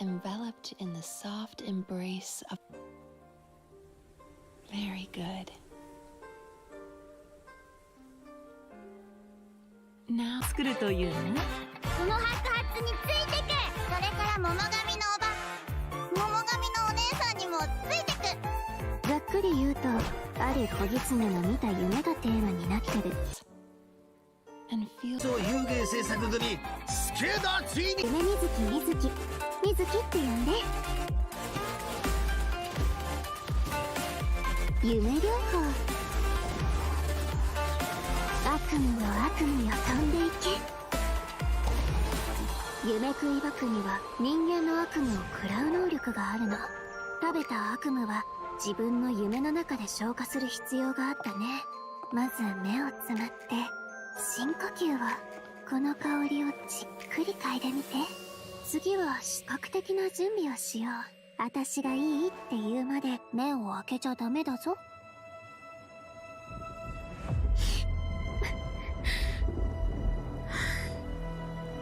enveloped in the soft embrace of... Very good. Now... 作るというの？その白髪についてく。それから桃髪のおば、桃髪のお姉さんにもついてく。ざっくり言うと、ある小狐の見た夢がテーマになってる。And feel... そう有芸制作組スケーダーついに夢みずきって呼んで。夢療法。悪夢よ悪夢よ飛んでいけ。夢食いバクには人間の悪夢を食らう能力があるの。食べた悪夢は自分の夢の中で消化する必要があったね。まず目をつむって深呼吸を。この香りをじっくり嗅いでみて。次は視覚的な準備をしよう。私がいいって言うまで目を開けちゃダメだぞ。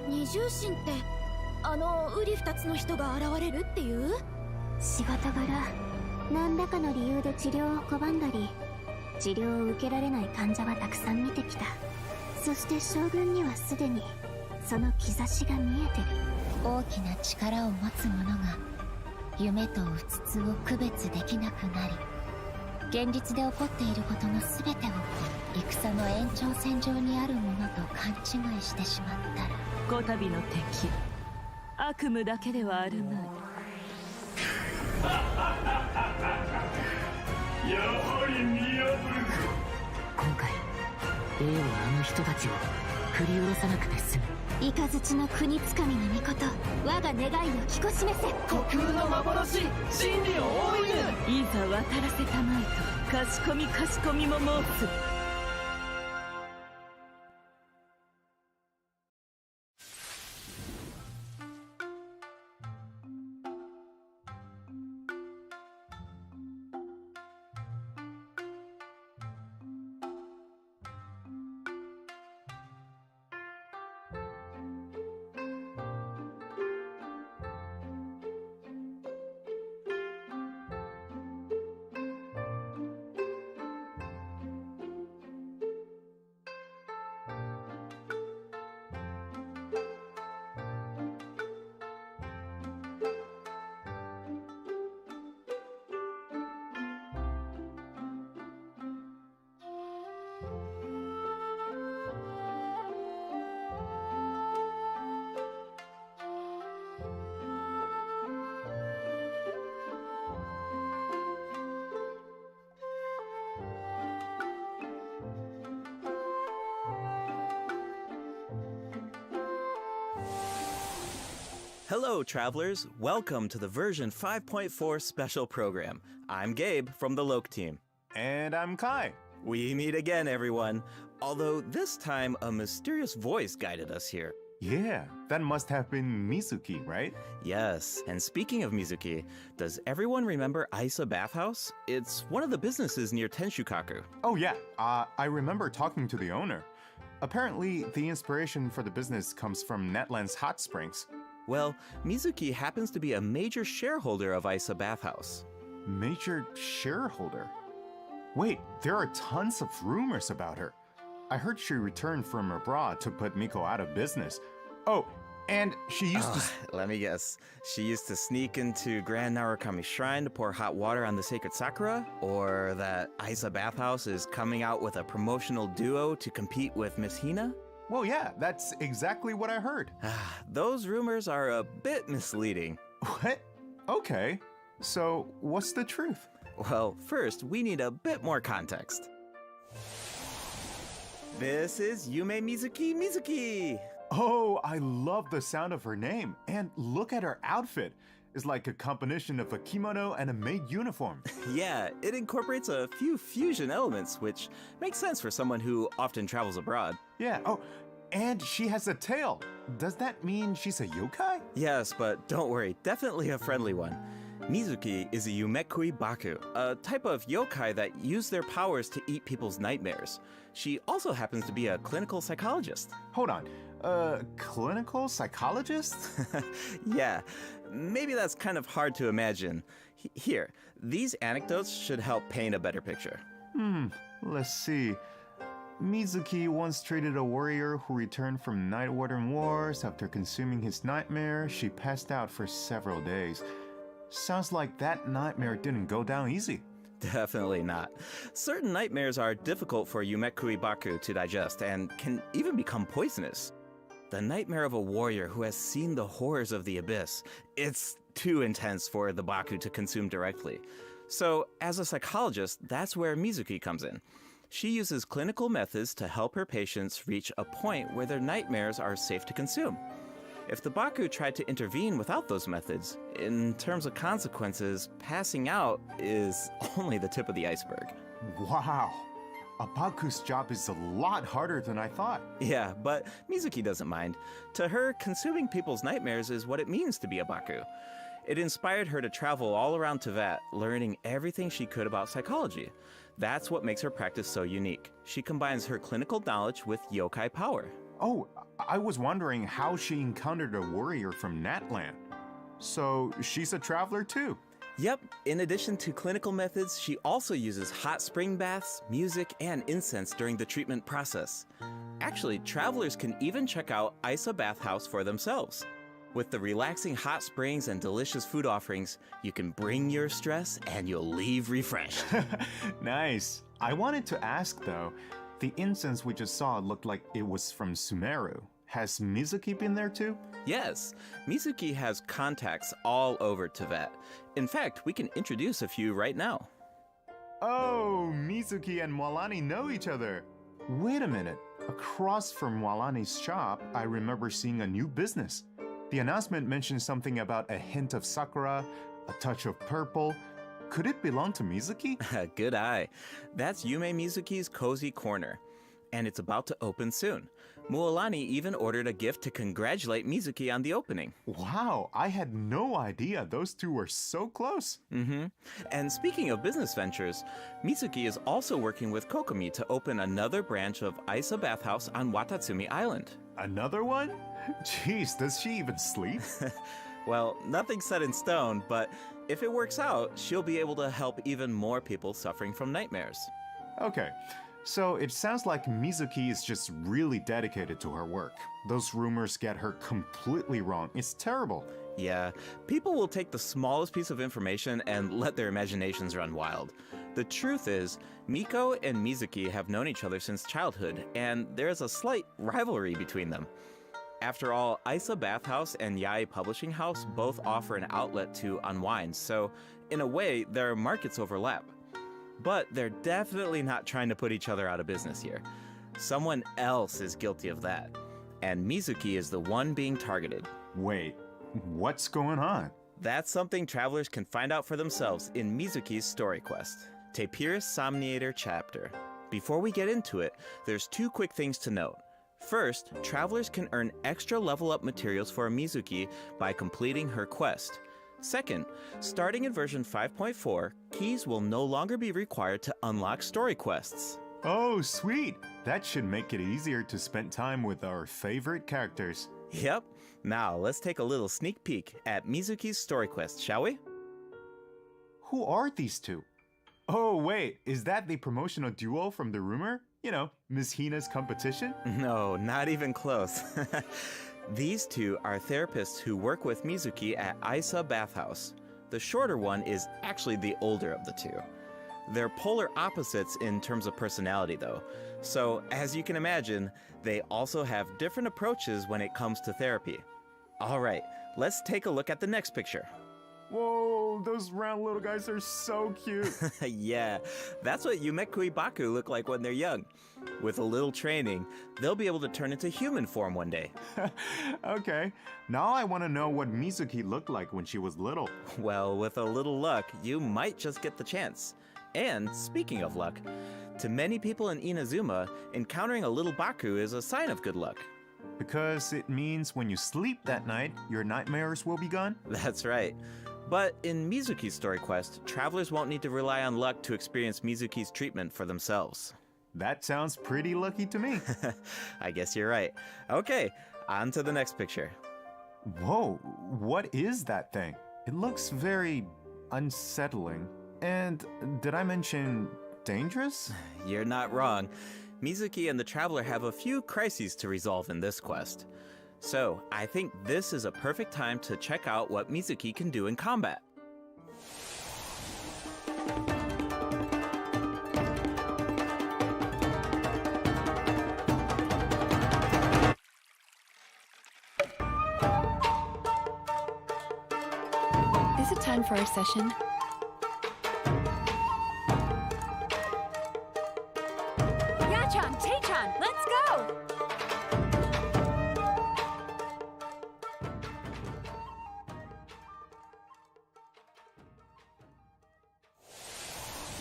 二重心ってあの瓜二つの人が現れるっていう？仕事柄何らかの理由で治療を拒んだり治療を受けられない患者はたくさん見てきた。そして将軍にはすでにその兆しが見えてる。大きな力を持つ者が夢とうつつを区別できなくなり、現実で起こっていることの全てを戦の延長線上にあるものと勘違いしてしまったら、こたびの敵、悪夢だけではあるまい。やはり見破るか。今回Aはあの人たちを振り下ろさなくて済む。雷の国つかみの御事、我が願いを聞こしめせ。虚空の幻、真理を追いぬ。いざ渡らせたまいと、かしこみかしこみも申す。Hello, travelers. Welcome to the version 5.4 special program. I'm Gabe from the Loke team. And I'm Kai. We meet again, everyone. Although this time, a mysterious voice guided us here. Yeah, that must have been Mizuki, right? Yes, and speaking of Mizuki, does everyone remember Aisa Bathhouse? It's one of the businesses near Tenshukaku. Oh yeah, I remember talking to the owner. Apparently, the inspiration for the business comes from NATLAN's hot springs. Well, Mizuki happens to be a major shareholder of Aisa Bathhouse. Major shareholder? Wait, there are tons of rumors about her. I heard she returned from abroad to put Miko out of business. Oh, and she used to... Let me guess. She used to sneak into Grand Narukami Shrine to pour hot water on the sacred sakura? Or that Aisa Bathhouse is coming out with a promotional duo to compete with Miss Hina? Well, yeah, that's exactly what I heard. Those rumors are a bit misleading. What? Okay. So, what's the truth? Well, first, we need a bit more context. This is Yume Mizuki. Oh, I love the sound of her name. And look at her outfit. It's like a combination of a kimono and a maid uniform. Yeah, it incorporates a few fusion elements, which makes sense for someone who often travels abroad. Yeah, oh, and she has a tail. Does that mean she's a yokai? Yes, but don't worry, definitely a friendly one. Mizuki is a Yumekui Baku, a type of yokai that use their powers to eat people's nightmares. She also happens to be a clinical psychologist. Hold on, clinical psychologist? Yeah. maybe that's kind of hard to imagine. Here, these anecdotes should help paint a better picture. Let's see. Mizuki once treated a warrior who returned from Night Warden Wars. After consuming his nightmare, she passed out for several days. Sounds like that nightmare didn't go down easy. Definitely not. Certain nightmares are difficult for Yumekui Baku to digest and can even become poisonous. The nightmare of a warrior who has seen the horrors of the abyss, it's too intense for the Baku to consume directly. So, as a psychologist, that's where Mizuki comes in. She uses clinical methods to help her patients reach a point where their nightmares are safe to consume. If the Baku tried to intervene without those methods, in terms of consequences, passing out is only the tip of the iceberg. Wow. A Baku's job is a lot harder than I thought. Yeah, but Mizuki doesn't mind. To her, consuming people's nightmares is what it means to be a Baku. It inspired her to travel all around Teyvat, learning everything she could about psychology. That's what makes her practice so unique. She combines her clinical knowledge with yokai power. Oh, I was wondering how she encountered a warrior from NATLAN. So she's a traveler too. Yep, in addition to clinical methods, she also uses hot spring baths, music, and incense during the treatment process. Actually, travelers can even check out Isa Bathhouse for themselves. With the relaxing hot springs and delicious food offerings, you can bring your stress and you'll leave refreshed. Nice. I wanted to ask though, the incense we just saw looked like it was from Sumeru. Has Mizuki been there too? Yes, Mizuki has contacts all over Teyvat. In fact, we can introduce a few right now. Oh, Mizuki and Mwalani know each other. Wait a minute. Across from Mwalani's shop, I remember seeing a new business. The announcement mentioned something about a hint of sakura, a touch of purple. Could it belong to Mizuki? Good eye. That's Yume Mizuki's Cozy Corner. And it's about to open soon. Mualani even ordered a gift to congratulate Mizuki on the opening. Wow, I had no idea those two were so close. And speaking of business ventures, Mizuki is also working with Kokomi to open another branch of Isa Bathhouse on Watatsumi Island. Another one? Jeez, does she even sleep? Well, nothing's set in stone, but if it works out, she'll be able to help even more people suffering from nightmares. Okay. So it sounds like Mizuki is just really dedicated to her work. Those rumors get her completely wrong. It's terrible. Yeah, people will take the smallest piece of information and let their imaginations run wild. The truth is, Miko and Mizuki have known each other since childhood, and there's a slight rivalry between them. After all, Isa Bathhouse and Yae Publishing House both offer an outlet to unwind, so in a way, their markets overlap. But they're definitely not trying to put each other out of business here. Someone else is guilty of that. And Mizuki is the one being targeted. Wait, what's going on? That's something travelers can find out for themselves in Mizuki's story quest, Tapirus Somniator chapter. Before we get into it, there's two quick things to note. First, travelers can earn extra level up materials for Mizuki by completing her quest. Second, starting in version 5.4, keys will no longer be required to unlock story quests. Oh, sweet! That should make it easier to spend time with our favorite characters. Yep. Now, let's take a little sneak peek at Mizuki's story quest, shall we? Who are these two? Oh, wait, is that the promotional duo from the rumor? You know, Miss Hina's competition? No, not even close. These two are therapists who work with Mizuki at Isa Bathhouse. The shorter one is actually the older of the two. They're polar opposites in terms of personality, though. So, as you can imagine, they also have different approaches when it comes to therapy. All right, let's take a look at the next picture. Whoa, those round little guys are so cute. Yeah, that's what Yumekui Baku look like when they're young. With a little training, they'll be able to turn into human form one day. Okay, now I want to know what Mizuki looked like when she was little. Well, with a little luck, you might just get the chance. And speaking of luck, to many people in Inazuma, encountering a little Baku is a sign of good luck. Because it means when you sleep that night, your nightmares will be gone? That's right. But in Mizuki's story quest, travelers won't need to rely on luck to experience Mizuki's treatment for themselves. That sounds pretty lucky to me. I guess you're right. Okay, on to the next picture. Whoa, what is that thing? It looks very unsettling. And did I mention dangerous? You're not wrong. Mizuki and the Traveler have a few crises to resolve in this quest. So, I think this is a perfect time to check out what Mizuki can do in combat. Is it time for our session? Yachan, Taechan, let's go!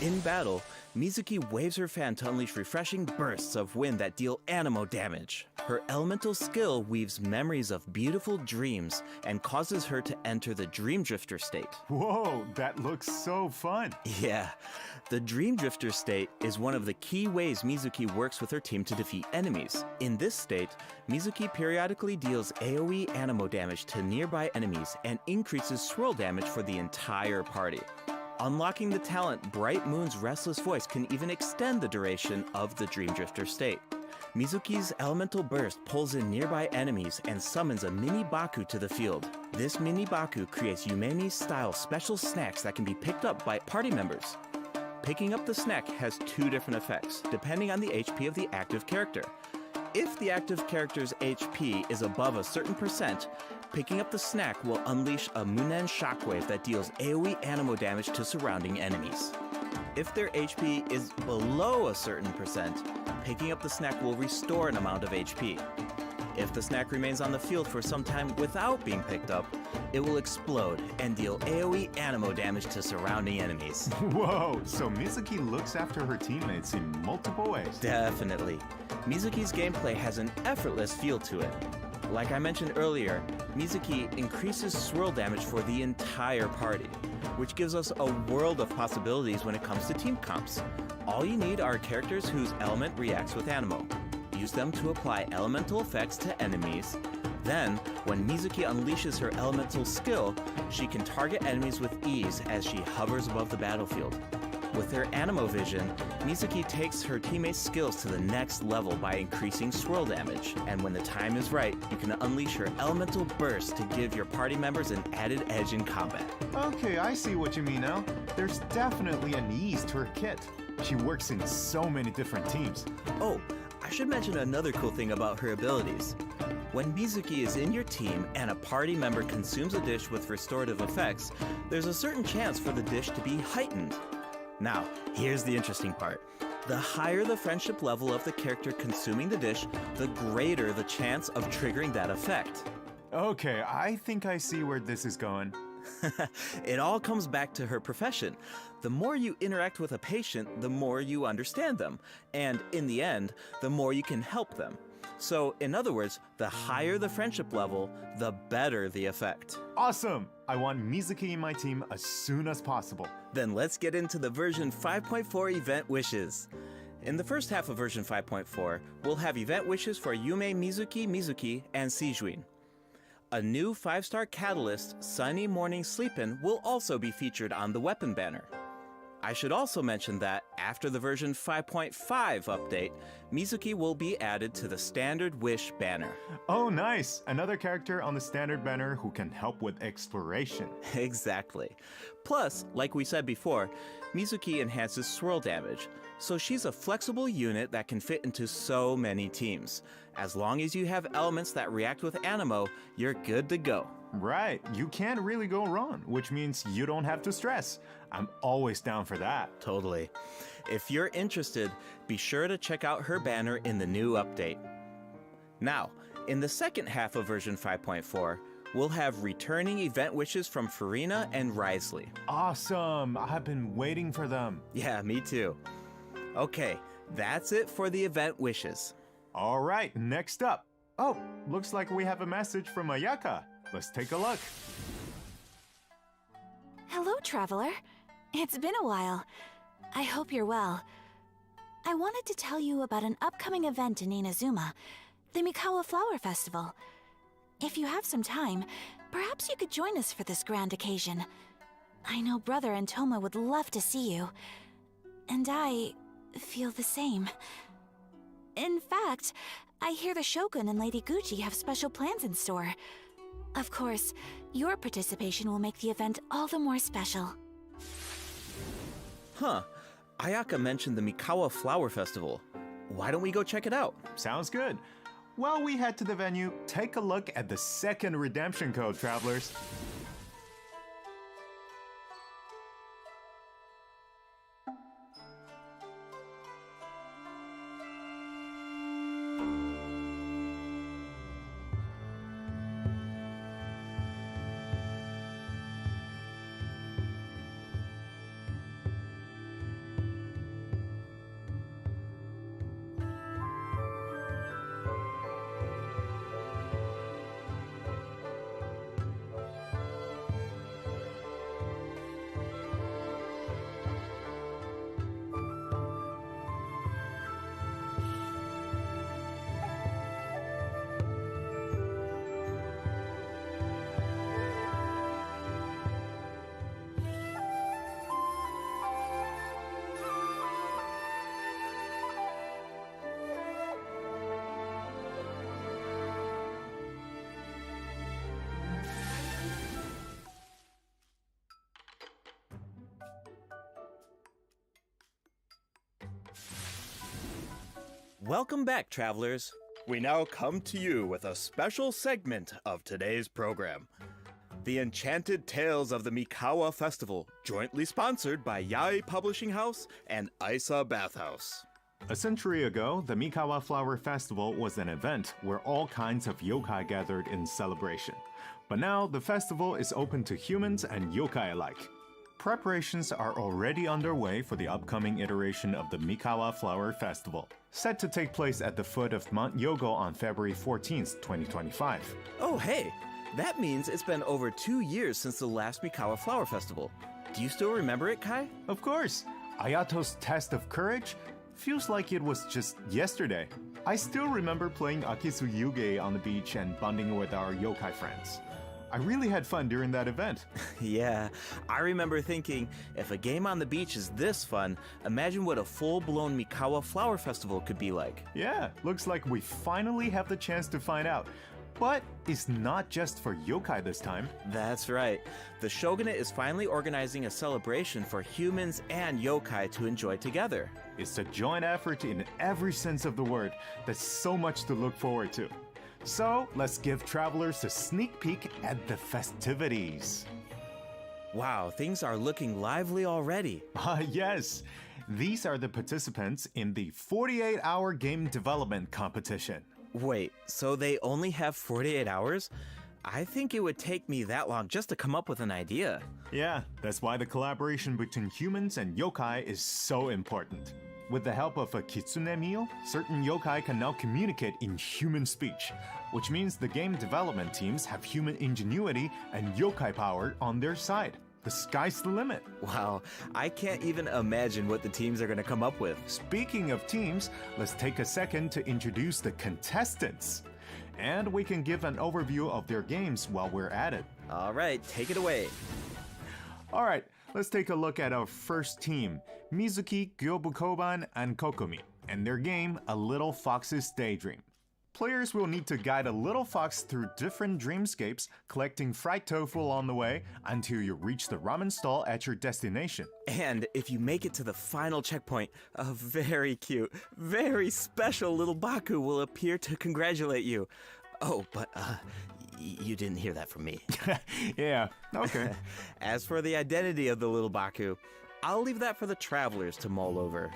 In battle, Mizuki waves her fan to unleash refreshing bursts of wind that deal anemo damage. Her elemental skill weaves memories of beautiful dreams and causes her to enter the Dream Drifter state. Whoa, that looks so fun. Yeah, the Dream Drifter state is one of the key ways Mizuki works with her team to defeat enemies. In this state, Mizuki periodically deals AoE anemo damage to nearby enemies and increases swirl damage for the entire party. Unlocking the talent Bright Moon's Restless Voice can even extend the duration of the Dream Drifter state. Mizuki's Elemental Burst pulls in nearby enemies and summons a mini Baku to the field. This mini Baku creates Yumemi-style special snacks that can be picked up by party members. Picking up the snack has two different effects, depending on the HP of the active character. If the active character's HP is above a certain percent, picking up the snack will unleash a Munen shockwave that deals AoE anemo damage to surrounding enemies. If their HP is below a certain percent, picking up the snack will restore an amount of HP. If the snack remains on the field for some time without being picked up, it will explode and deal AoE anemo damage to surrounding enemies. Whoa, so Mizuki looks after her teammates in multiple ways. Definitely. Mizuki's gameplay has an effortless feel to it. Like I mentioned earlier, Mizuki increases swirl damage for the entire party, which gives us a world of possibilities when it comes to team comps. All you need are characters whose element reacts with anemo. Use them to apply elemental effects to enemies. Then, when Mizuki unleashes her elemental skill, she can target enemies with ease as she hovers above the battlefield. With her anemo vision, Mizuki takes her teammates' skills to the next level by increasing swirl damage, and when the time is right, you can unleash her elemental burst to give your party members an added edge in combat. Okay, I see what you mean now. There's definitely an ease to her kit. She works in so many different teams. Oh, I should mention another cool thing about her abilities. When Mizuki is in your team and a party member consumes a dish with restorative effects, there's a certain chance for the dish to be heightened. Now, here's the interesting part. The higher the friendship level of the character consuming the dish, the greater the chance of triggering that effect. Okay, I think I see where this is going. It all comes back to her profession. The more you interact with a patient, the more you understand them. And in the end, the more you can help them. So, in other words, the higher the friendship level, the better the effect. Awesome! I want Mizuki in my team as soon as possible. Then let's get into the version 5.4 event wishes. In the first half of version 5.4, we'll have event wishes for Yume Mizuki, and Sijuin. A new 5-star catalyst, Sunny Morning Sleepin', will also be featured on the weapon banner. I should also mention that after the version 5.5 update, Mizuki will be added to the standard wish banner. Oh, nice! Another character on the standard banner who can help with exploration. Exactly. Plus, like we said before, Mizuki enhances swirl damage, so she's a flexible unit that can fit into so many teams. As long as you have elements that react with anemo, you're good to go. Right, you can't really go wrong, which means you don't have to stress. I'm always down for that. Totally. If you're interested, be sure to check out her banner in the new update. Now, in the second half of version 5.4, we'll have returning event wishes from Farina and Risley. Awesome! I've been waiting for them. Yeah, me too. Okay, that's it for the event wishes. All right, next up. Oh, looks like we have a message from Ayaka. Let's take a look. Hello, traveler. It's been a while. I hope you're well. I wanted to tell you about an upcoming event in Inazuma, the Mikawa Flower Festival. If you have some time, perhaps you could join us for this grand occasion. I know Brother and Toma would love to see you. And I feel the same. In fact, I hear the Shogun and Lady Gucci have special plans in store. Of course, your participation will make the event all the more special. Huh. Ayaka mentioned the Mikawa Flower Festival. Why don't we go check it out? Sounds good. While we head to the venue, take a look at the second redemption code, travelers. Welcome back, travelers. We now come to you with a special segment of today's program. The Enchanted Tales of the Mikawa Festival, jointly sponsored by Yae Publishing House and Isa Bathhouse. A century ago, the Mikawa Flower Festival was an event where all kinds of yokai gathered in celebration. But now, the festival is open to humans and yokai alike. Preparations are already underway for the upcoming iteration of the Mikawa Flower Festival, set to take place at the foot of Mount Yogo on February 14th, 2025. Oh, hey! That means it's been over 2 years since the last Mikawa Flower Festival. Do you still remember it, Kai? Of course! Ayato's test of courage feels like it was just yesterday. I still remember playing Akisu Yuge on the beach and bonding with our yokai friends. I really had fun during that event. Yeah, I remember thinking, if a game on the beach is this fun, imagine what a full-blown Mikawa Flower Festival could be like. Yeah, looks like we finally have the chance to find out. But it's not just for yokai this time. That's right. The Shogunate is finally organizing a celebration for humans and yokai to enjoy together. It's a joint effort in every sense of the word. There's so much to look forward to. So, let's give travelers a sneak peek at the festivities. Wow, things are looking lively already. Yes. These are the participants in the 48-hour game development competition. Wait, so they only have 48 hours? I think it would take me that long just to come up with an idea. Yeah, that's why the collaboration between humans and yokai is so important. With the help of a kitsune meal, certain yokai can now communicate in human speech, which means the game development teams have human ingenuity and yokai power on their side. The sky's the limit. Wow, I can't even imagine what the teams are going to come up with. Speaking of teams, let's take a second to introduce the contestants. And we can give an overview of their games while we're at it. All right, take it away. All right, let's take a look at our first team, Mizuki, Gyobukoban, and Kokumi, and their game, A Little Fox's Daydream. Players will need to guide a little fox through different dreamscapes, collecting fried tofu on the way until you reach the ramen stall at your destination. And if you make it to the final checkpoint, a very cute, very special little Baku will appear to congratulate you. Oh, but you didn't hear that from me. Yeah, okay. As for the identity of the little Baku, I'll leave that for the travelers to mull over.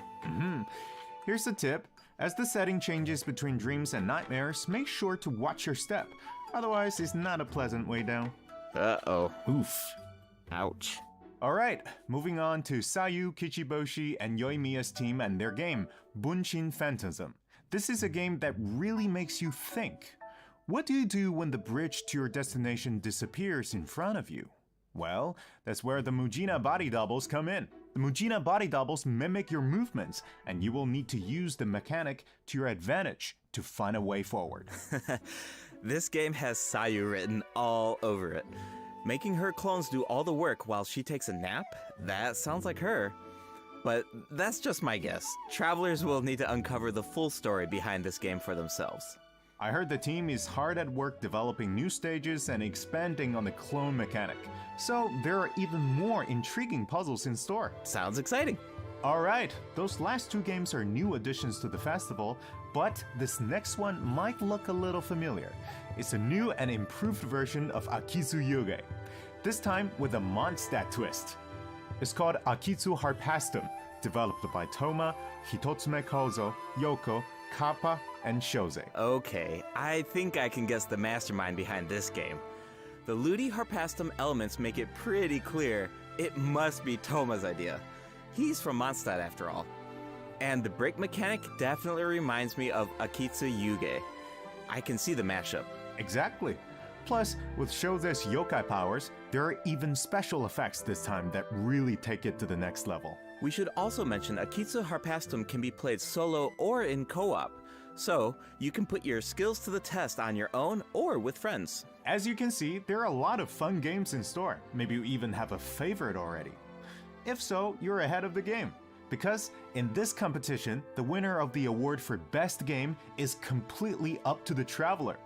Here's a tip. As the setting changes between dreams and nightmares, make sure to watch your step. Otherwise, it's not a pleasant way down. Uh-oh. Oof. Ouch. Alright, moving on to Sayu, Kichiboshi, and Yoimiya's team and their game, Bunshin Phantasm. This is a game that really makes you think. What do you do when the bridge to your destination disappears in front of you? Well, that's where the Mujina body doubles come in. The Mujina body doubles mimic your movements, and you will need to use the mechanic to your advantage to find a way forward. This game has Sayu written all over it. Making her clones do all the work while she takes a nap? That sounds like her. But that's just my guess. Travelers will need to uncover the full story behind this game for themselves. I heard the team is hard at work developing new stages and expanding on the clone mechanic. So there are even more intriguing puzzles in store. Sounds exciting. Alright, those last two games are new additions to the festival, but this next one might look a little familiar. It's a new and improved version of Akitsu Yuge, this time with a Mondstadt twist. It's called Akitsu Harpastum, developed by Toma, Hitotsume Kozo, Yoko, Kappa, and Shoze. Okay, I think I can guess the mastermind behind this game. The Ludi Harpastum elements make it pretty clear it must be Toma's idea. He's from Mondstadt after all. And the break mechanic definitely reminds me of Akitsu Yuge. I can see the mashup. Exactly. Plus, with Shoze's yokai powers, there are even special effects this time that really take it to the next level. We should also mention Akitsu Harpastum can be played solo or in co-op, so you can put your skills to the test on your own or with friends. As you can see, there are a lot of fun games in store. Maybe you even have a favorite already. If so, you're ahead of the game. Because in this competition, the winner of the award for Best Game is completely up to the traveler.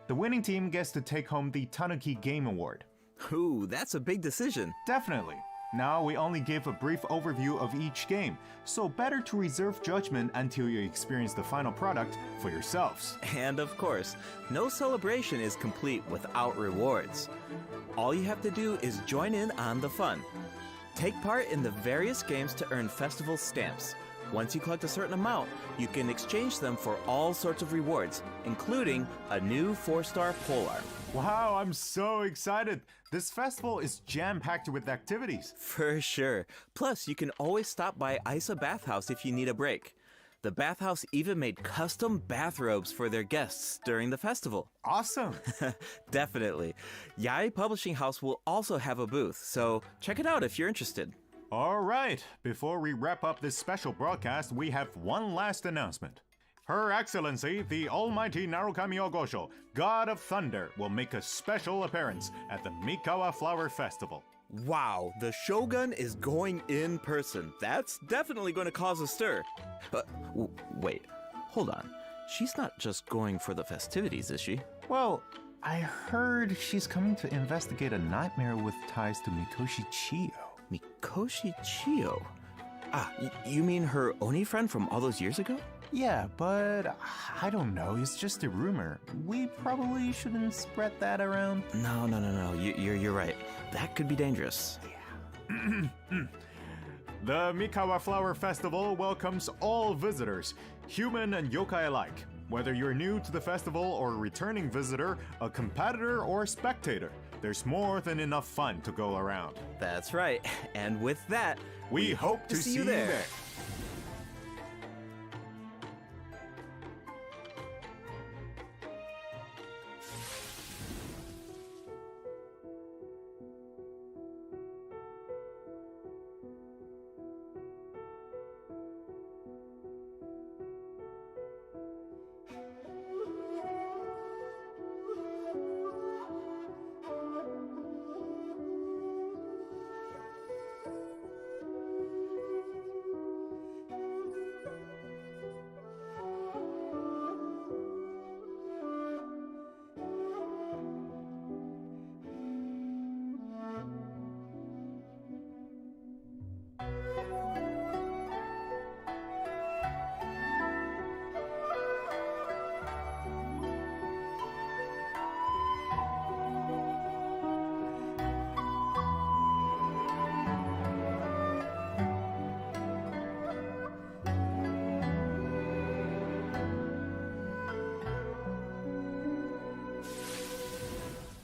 The winning team gets to take home the Tanuki Game Award. Ooh, that's a big decision. Definitely. Now we only gave a brief overview of each game, so better to reserve judgment until you experience the final product for yourselves. And of course, no celebration is complete without rewards. All you have to do is join in on the fun. Take part in the various games to earn festival stamps. Once you collect a certain amount, you can exchange them for all sorts of rewards, including a new 4-star polearm. Wow, I'm so excited! This festival is jam-packed with activities. For sure. Plus, you can always stop by Isa Bathhouse if you need a break. The bathhouse even made custom bathrobes for their guests during the festival. Awesome! Definitely. Yae Publishing House will also have a booth, so check it out if you're interested. Alright, before we wrap up this special broadcast, we have one last announcement. Her Excellency, the Almighty Narukami Ogosho, God of Thunder, will make a special appearance at the Mikawa Flower Festival. Wow, the Shogun is going in person. That's definitely going to cause a stir. But wait, hold on. She's not just going for the festivities, is she? Well, I heard she's coming to investigate a nightmare with ties to Mikoshi Chiyo. Mikoshi Chiyo? Ah, you mean her Oni friend from all those years ago? Yeah, but I don't know. It's just a rumor. We probably shouldn't spread that around. No. You're right. That could be dangerous. Yeah. The Mikawa Flower Festival welcomes all visitors, human and yokai alike. Whether you're new to the festival or a returning visitor, a competitor or a spectator, there's more than enough fun to go around. That's right. And with that, we hope to see you there.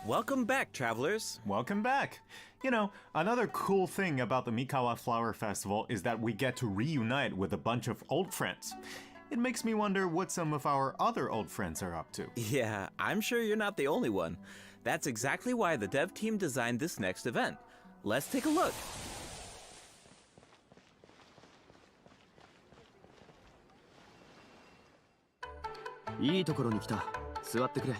Welcome back, travelers. Welcome back. You know, another cool thing about the Mikawa Flower Festival is that we get to reunite with a bunch of old friends. It makes me wonder what some of our other old friends are up to. Yeah, I'm sure you're not the only one. That's exactly why the dev team designed this next event. Let's take a look.いいところに来た。座ってくれ。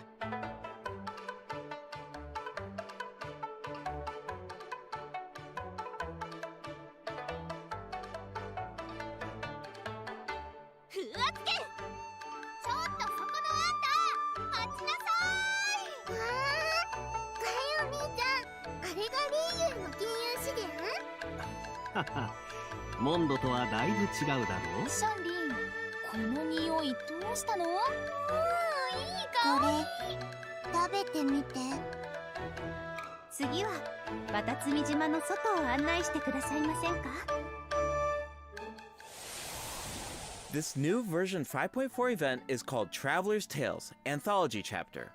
モンドとはだいぶ違うだろう。シャンリン、この匂いどうしたの？いい香り。これ食べてみて。次は渡積島の外を案内してくださいませんか？ This new version 5.4 event is called Traveler's Tales Anthology Chapter.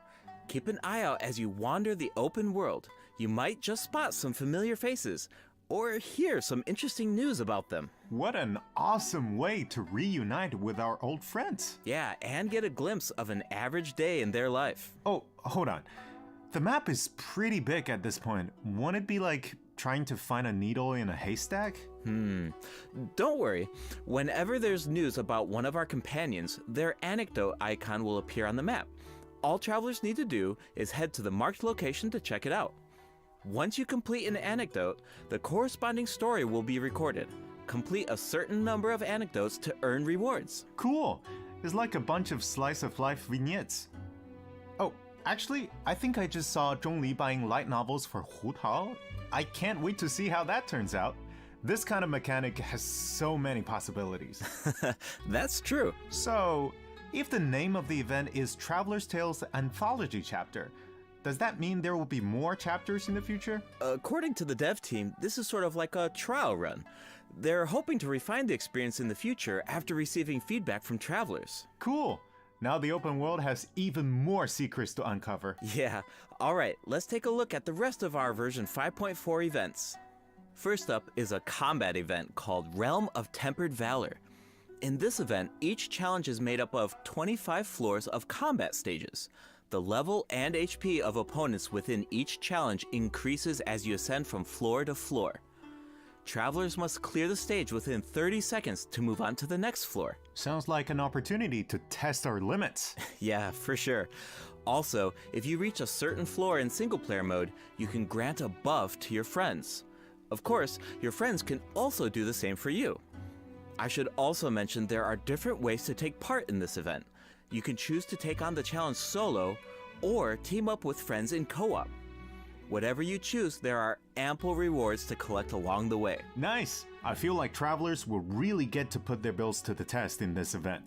Keep an eye out as you wander the open world. You might just spot some familiar faces or hear some interesting news about them. What an awesome way to reunite with our old friends. Yeah, and get a glimpse of an average day in their life. Oh, hold on. The map is pretty big at this point. Won't it be like trying to find a needle in a haystack? Don't worry. Whenever there's news about one of our companions, their anecdote icon will appear on the map. All travelers need to do is head to the marked location to check it out. Once you complete an anecdote, the corresponding story will be recorded. Complete a certain number of anecdotes to earn rewards. Cool. It's like a bunch of slice of life vignettes. Oh, actually, I think I just saw Zhongli buying light novels for Hu Tao. I can't wait to see how that turns out. This kind of mechanic has so many possibilities. That's true. So, if the name of the event is Traveler's Tales Anthology Chapter, does that mean there will be more chapters in the future? According to the dev team, this is sort of like a trial run. They're hoping to refine the experience in the future after receiving feedback from travelers. Cool. Now the open world has even more secrets to uncover. Yeah. Alright, let's take a look at the rest of our version 5.4 events. First up is a combat event called Realm of Tempered Valor. In this event, each challenge is made up of 25 floors of combat stages. The level and HP of opponents within each challenge increases as you ascend from floor to floor. Travelers must clear the stage within 30 seconds to move on to the next floor. Sounds like an opportunity to test our limits. Yeah, for sure. Also, if you reach a certain floor in single-player mode, you can grant a buff to your friends. Of course, your friends can also do the same for you. I should also mention there are different ways to take part in this event. You can choose to take on the challenge solo or team up with friends in co-op. Whatever you choose, there are ample rewards to collect along the way. Nice! I feel like travelers will really get to put their bills to the test in this event.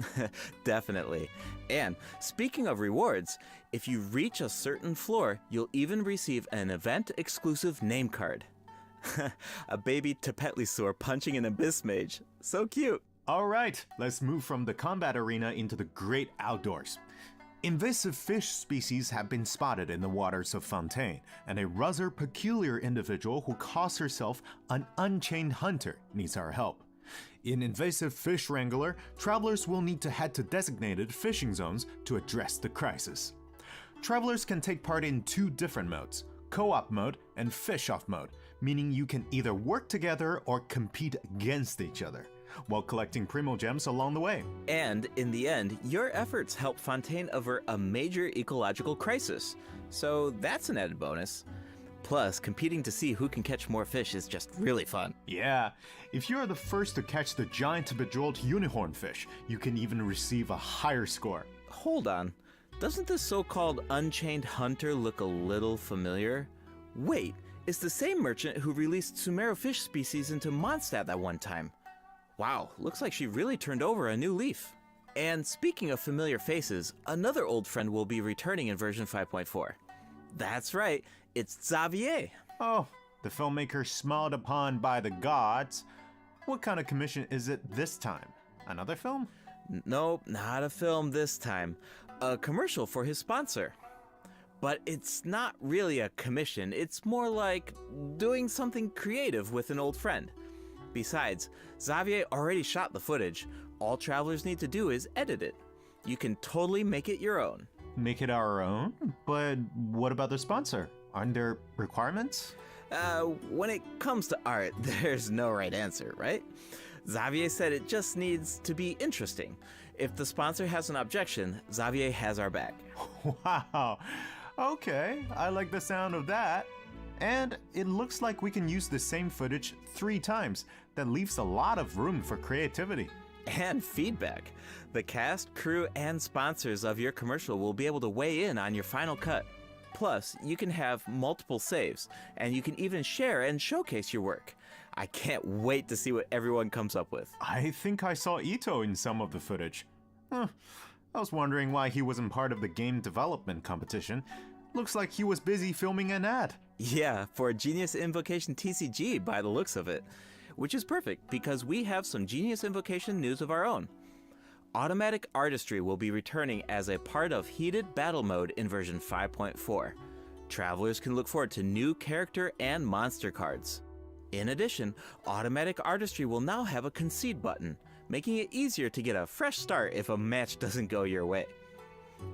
Definitely. And speaking of rewards, if you reach a certain floor, you'll even receive an event-exclusive name card. A baby Tepetlisaur punching an abyss mage. So cute. Alright, let's move from the combat arena into the great outdoors. Invasive fish species have been spotted in the waters of Fontaine, and a rather peculiar individual who calls herself an unchained hunter needs our help. In Invasive Fish Wrangler, travelers will need to head to designated fishing zones to address the crisis. Travelers can take part in two different modes, co-op mode and fish-off mode, meaning you can either work together or compete against each other, while collecting primo gems along the way. And in the end, your efforts help Fontaine avert a major ecological crisis. So that's an added bonus. Plus, competing to see who can catch more fish is just really fun. Yeah, if you're the first to catch the giant bejeweled unicorn fish, you can even receive a higher score. Hold on. Doesn't this so-called Unchained Hunter look a little familiar? Wait, it's the same merchant who released Sumeru fish species into Mondstadt that one time. Wow, looks like she really turned over a new leaf. And speaking of familiar faces, another old friend will be returning in version 5.4. That's right, it's Xavier. Oh, the filmmaker smiled upon by the gods. What kind of commission is it this time? Another film? Nope, not a film this time. A commercial for his sponsor. But it's not really a commission, it's more like doing something creative with an old friend. Besides, Xavier already shot the footage. All travelers need to do is edit it. You can totally make it your own. Make it our own? But what about the sponsor? Aren't there requirements? When it comes to art, there's no right answer, right? Xavier said it just needs to be interesting. If the sponsor has an objection, Xavier has our back. Wow. Okay, I like the sound of that. And it looks like we can use the same footage 3 times. That leaves a lot of room for creativity. And feedback. The cast, crew, and sponsors of your commercial will be able to weigh in on your final cut. Plus, you can have multiple saves, and you can even share and showcase your work. I can't wait to see what everyone comes up with. I think I saw Ito in some of the footage. I was wondering why he wasn't part of the game development competition. Looks like he was busy filming an ad. Yeah, for Genius Invocation TCG by the looks of it. Which is perfect, because we have some Genius Invocation news of our own. Automatic Artistry will be returning as a part of Heated Battle Mode in version 5.4. Travelers can look forward to new character and monster cards. In addition, Automatic Artistry will now have a concede button, making it easier to get a fresh start if a match doesn't go your way.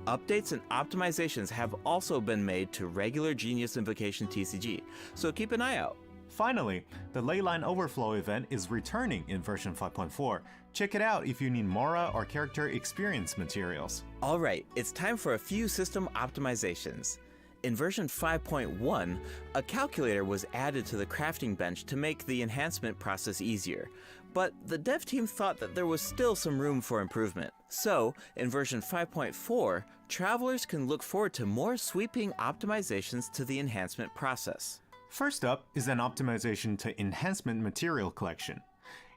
Updates and optimizations have also been made to regular Genius Invocation TCG, so keep an eye out. Finally, the Leyline Overflow event is returning in version 5.4. Check it out if you need Mora or character experience materials. Alright, it's time for a few system optimizations. In version 5.1, a calculator was added to the crafting bench to make the enhancement process easier, but the dev team thought that there was still some room for improvement. So, in version 5.4, travelers can look forward to more sweeping optimizations to the enhancement process. First up is an optimization to enhancement material collection.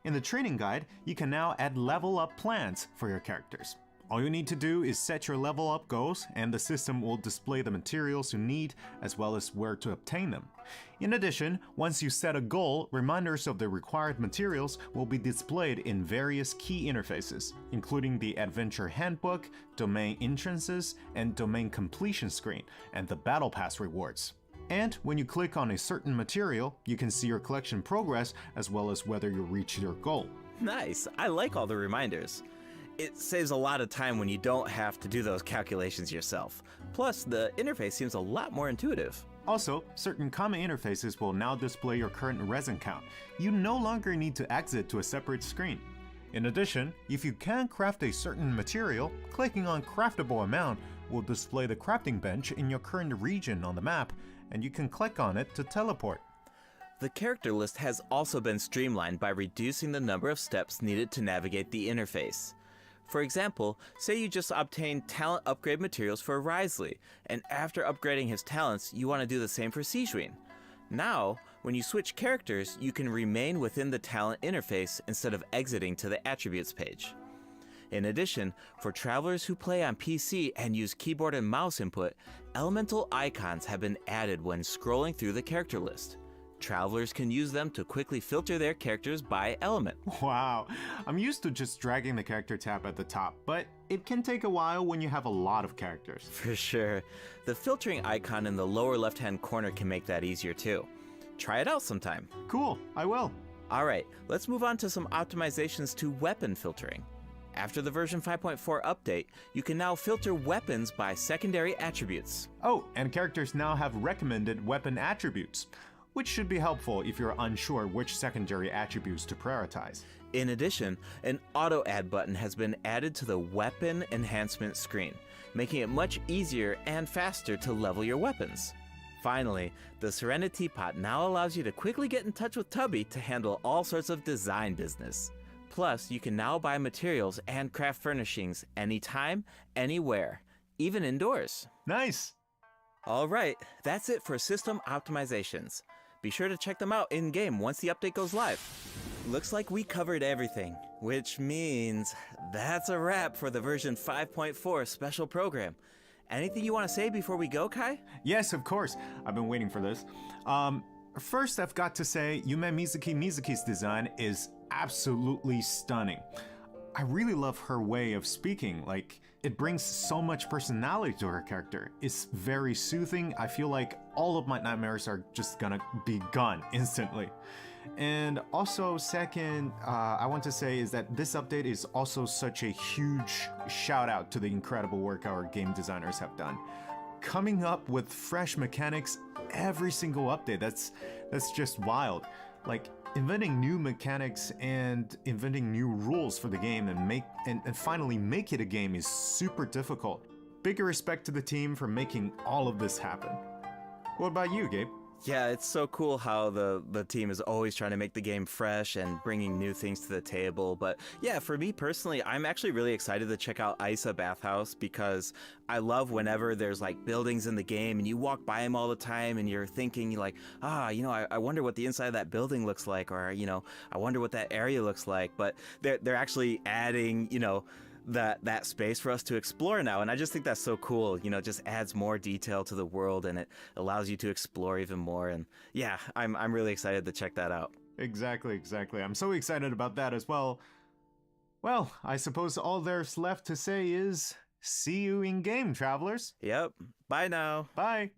In the training guide, you can now add level up plans for your characters. All you need to do is set your level up goals, and the system will display the materials you need as well as where to obtain them. In addition, once you set a goal, reminders of the required materials will be displayed in various key interfaces, including the Adventure Handbook, Domain Entrances, and Domain Completion screen, and the Battle Pass rewards. And when you click on a certain material, you can see your collection progress as well as whether you reach your goal. Nice, I like all the reminders. It saves a lot of time when you don't have to do those calculations yourself. Plus, the interface seems a lot more intuitive. Also, certain common interfaces will now display your current resin count. You no longer need to exit to a separate screen. In addition, if you can craft a certain material, clicking on Craftable Amount will display the crafting bench in your current region on the map, and you can click on it to teleport. The character list has also been streamlined by reducing the number of steps needed to navigate the interface. For example, say you just obtained talent upgrade materials for Risley, and after upgrading his talents, you want to do the same for Sijuin. Now, when you switch characters, you can remain within the talent interface instead of exiting to the attributes page. In addition, for travelers who play on PC and use keyboard and mouse input, elemental icons have been added when scrolling through the character list. Travelers can use them to quickly filter their characters by element. Wow, I'm used to just dragging the character tab at the top, but it can take a while when you have a lot of characters. For sure. The filtering icon in the lower left-hand corner can make that easier too. Try it out sometime. Cool, I will. Alright, let's move on to some optimizations to weapon filtering. After the version 5.4 update, you can now filter weapons by secondary attributes. Oh, and characters now have recommended weapon attributes, which should be helpful if you're unsure which secondary attributes to prioritize. In addition, an auto add button has been added to the weapon enhancement screen, making it much easier and faster to level your weapons. Finally, the Serenity Pot now allows you to quickly get in touch with Tubby to handle all sorts of design business. Plus, you can now buy materials and craft furnishings anytime, anywhere, even indoors. Nice! Alright, that's it for system optimizations. Be sure to check them out in-game once the update goes live. Looks like we covered everything, which means that's a wrap for the version 5.4 special program. Anything you want to say before we go, Kai? Yes, of course. I've been waiting for this. First, I've got to say, Yume Mizuki's design is absolutely stunning. I really love her way of speaking. Like, it brings so much personality to her character. It's very soothing. I feel like all of my nightmares are just gonna be gone instantly. And also, second, I want to say is that this update is also such a huge shout out to the incredible work our game designers have done. Coming up with fresh mechanics every single update, that's just wild. Like, inventing new mechanics and inventing new rules for the game and finally make it a game is super difficult. Big respect to the team for making all of this happen. What about you, Gabe? Yeah, it's so cool how the team is always trying to make the game fresh and bringing new things to the table. But yeah, for me personally, I'm actually really excited to check out Isa Bathhouse because I love whenever there's like buildings in the game and you walk by them all the time and you're thinking like, I wonder what the inside of that building looks like, or I wonder what that area looks like. But they're actually adding, that space for us to explore now, and I just think that's so cool. Just adds more detail to the world and it allows you to explore even more. And yeah, I'm really excited to check that out. Exactly. I'm so excited about that as well. Well, I suppose all there's left to say is see you in game, travelers. Yep. Bye now. Bye.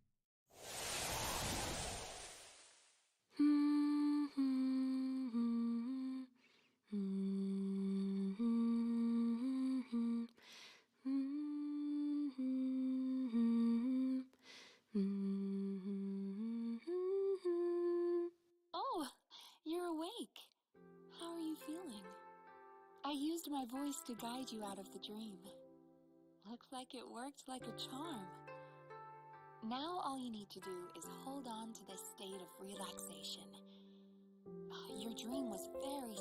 Oh, you're awake. How are you feeling? I used my voice to guide you out of the dream. Looks like it worked like a charm. Now all you need to do is hold on to this state of relaxation. Your dream was very